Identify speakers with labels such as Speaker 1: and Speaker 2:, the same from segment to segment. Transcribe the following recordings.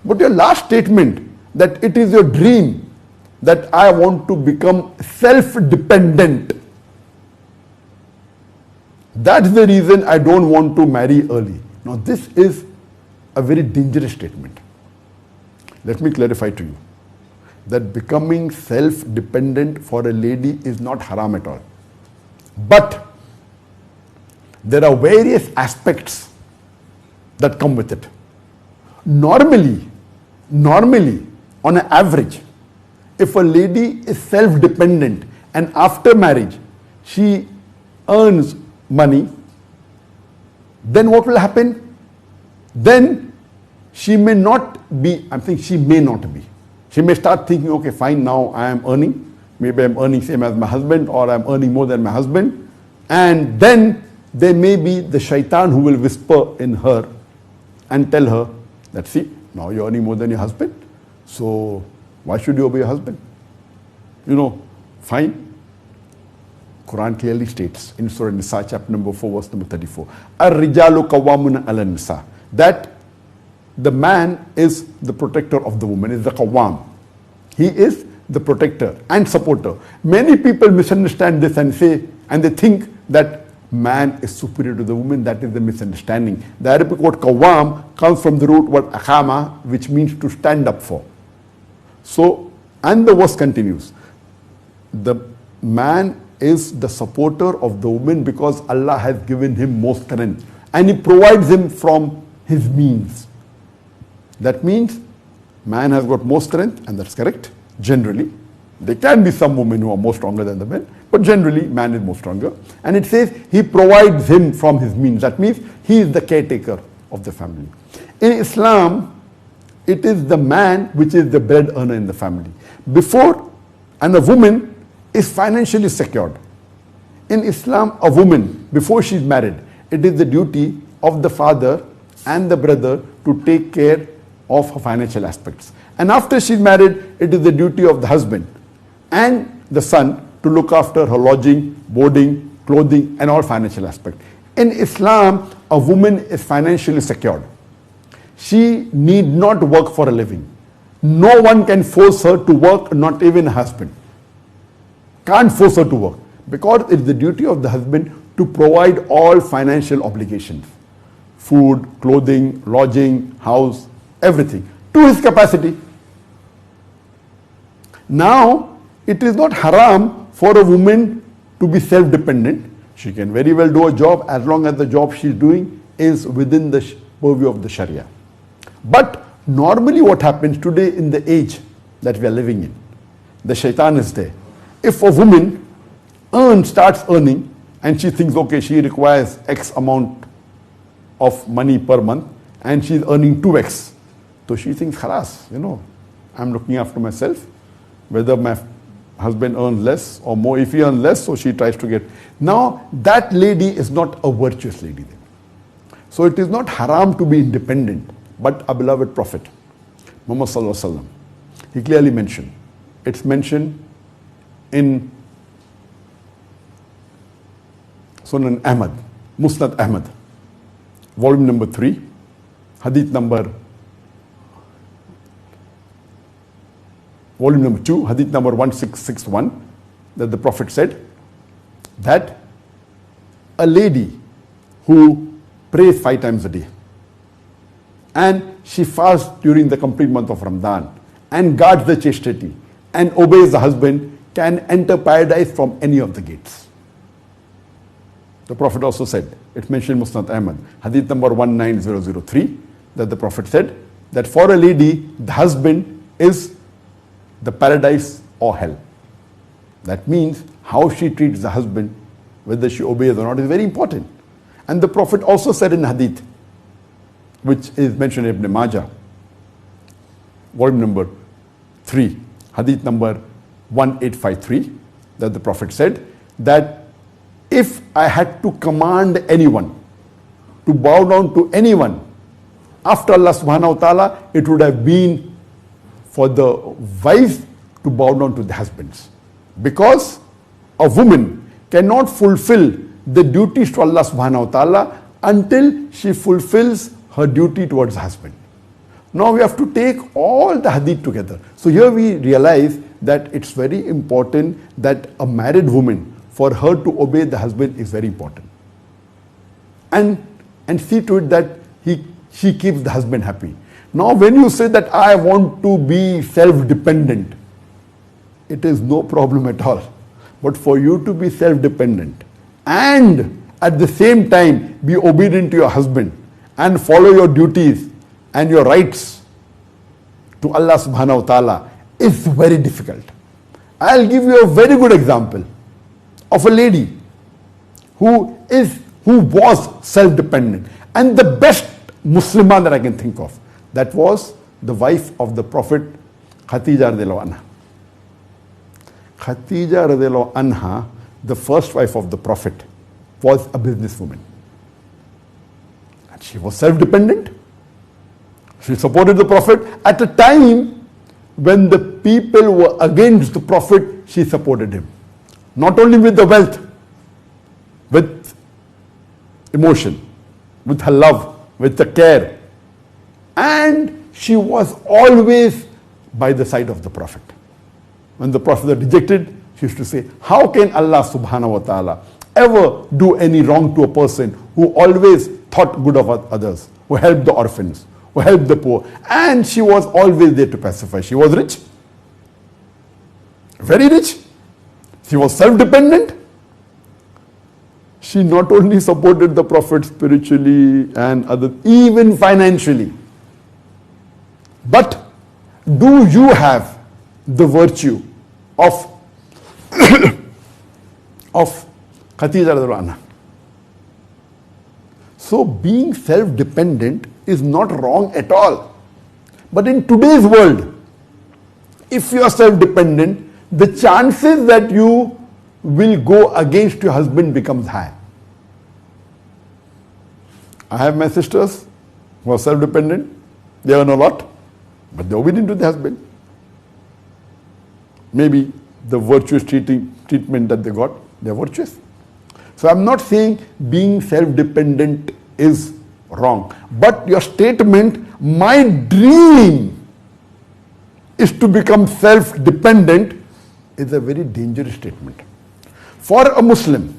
Speaker 1: But your last statement, that it is your dream that I want to become self-dependent, that's the reason I don't want to marry early. Now this is a very dangerous statement. Let me clarify to you that becoming self-dependent for a lady is not haram at all. But there are various aspects that come with it. Normally, on an average, if a lady is self-dependent and after marriage she earns money, then what will happen? Then she may not be, I'm saying she may not be. She may start thinking, okay, fine, now I am earning. Maybe I'm earning same as my husband, or I'm earning more than my husband. And then there may be the shaitan who will whisper in her and tell her that, see, now you're earning more than your husband, so why should you obey your husband? You know, fine. Quran clearly states in Surah Nisa, chapter number 4, verse number 34, Ar-rijalu qawwamuna ala nisa, that the man is the protector of the woman, is the qawwam. He is the protector and supporter. Many people misunderstand this and say, and they think that man is superior to the woman. That is the misunderstanding. The Arabic word qawwam comes from the root word akhama, which means to stand up for. So, and the verse continues, the man is the supporter of the woman because Allah has given him more strength and He provides him from His means. That means man has got more strength, and that's correct. Generally, there can be some women who are more stronger than the men, but generally man is more stronger. And it says He provides him from his means. That means he is the caretaker of the family. In Islam, it is the man which is the bread earner in the family. Before, and a woman is financially secured. In Islam, a woman, before she is married, it is the duty of the father and the brother to take care of her financial aspects. And after she is married, it is the duty of the husband and the son to look after her lodging, boarding, clothing, and all financial aspects. In Islam, a woman is financially secured. She need not work for a living. No one can force her to work, not even a husband. Can't force her to work, because it's the duty of the husband to provide all financial obligations. Food, clothing, lodging, house, everything, to his capacity. Now, it is not haram for a woman to be self-dependent. She can very well do a job as long as the job she is doing is within the purview of the Sharia. But normally what happens today in the age that we are living in, the shaitan is there. If a woman starts earning and she thinks, okay, she requires X amount of money per month and she's earning 2X. So she thinks, khalas, I'm looking after myself. Whether my husband earns less or more, if he earns less, so she tries to get. Now, that lady is not a virtuous lady then. So it is not haram to be independent, but our beloved Prophet, Muhammad Sallallahu Alaihi Wasallam, he clearly mentioned. It's mentioned in Sunan Ahmad, Musnad Ahmad, volume number 3, hadith number, volume number 2, hadith number 1661, that the Prophet said that a lady who prays 5 times a day and she fasts during the complete month of Ramadan and guards the chastity and obeys the husband can enter paradise from any of the gates. The Prophet also said, it's mentioned in Musnad Ahmad, hadith number 19003, that the Prophet said that for a lady, the husband is the paradise or hell. That means how she treats the husband, whether she obeys or not, is very important. And the Prophet also said in hadith, which is mentioned in Ibn Majah, volume number 3, hadith number 1853, that the Prophet said that if I had to command anyone to bow down to anyone after Allah subhanahu wa ta'ala, it would have been for the wives to bow down to the husbands. Because a woman cannot fulfill the duties to Allah subhanahu wa ta'ala until she fulfills her duty towards the husband. Now we have to take all the hadith together. So here we realize that it's very important that a married woman, for her to obey the husband is very important. And see to it that she keeps the husband happy. Now when you say that I want to be self-dependent, it is no problem at all. But for you to be self-dependent and at the same time be obedient to your husband and follow your duties and your rights to Allah subhanahu wa ta'ala is very difficult. I'll give you a very good example of a lady who was self-dependent, and the best Muslimah that I can think of, that was the wife of the Prophet, Khatija radiallahu anha. Khatija radiallahu anha, the first wife of the Prophet, was a businesswoman. And she was self-dependent. She supported the Prophet. At a time when the people were against the Prophet, she supported him. Not only with the wealth, with emotion, with her love, with the care. And she was always by the side of the Prophet. When the Prophet was rejected, she used to say, how can Allah subhanahu wa ta'ala ever do any wrong to a person who always thought good of others, who helped the orphans, who helped the poor? And she was always there to pacify. She was rich, very rich. She was self-dependent. She not only supported the Prophet spiritually and even financially. But do you have the virtue of Khatija radiallahu anha? So being self-dependent is not wrong at all. But in today's world, if you are self-dependent, the chances that you will go against your husband becomes high. I have my sisters who are self-dependent. They earn a lot, but they're obedient to the husband. Maybe the virtuous treatment that they got, they're virtuous. So I'm not saying being self-dependent is wrong. But your statement, my dream is to become self-dependent, is a very dangerous statement. For a Muslim,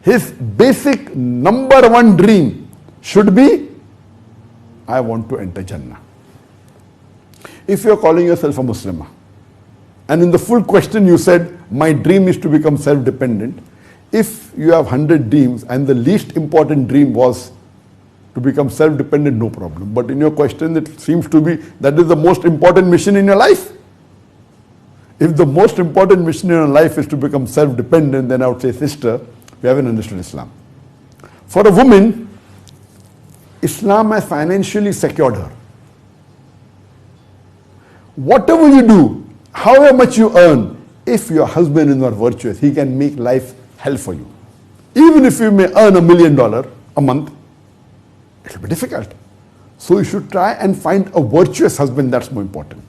Speaker 1: his basic number one dream should be, I want to enter Jannah. If you're calling yourself a Muslim, and in the full question you said, my dream is to become self-dependent, if you have 100 dreams and the least important dream was to become self-dependent, no problem. But in your question, it seems to be that is the most important mission in your life. If the most important mission in your life is to become self-dependent, then I would say, sister, you haven't understood Islam. For a woman, Islam has financially secured her. Whatever you do, however much you earn, if your husband is not virtuous, he can make life hell for you. Even if you may earn $1 million a month, it will be difficult. So you should try and find a virtuous husband. That's more important.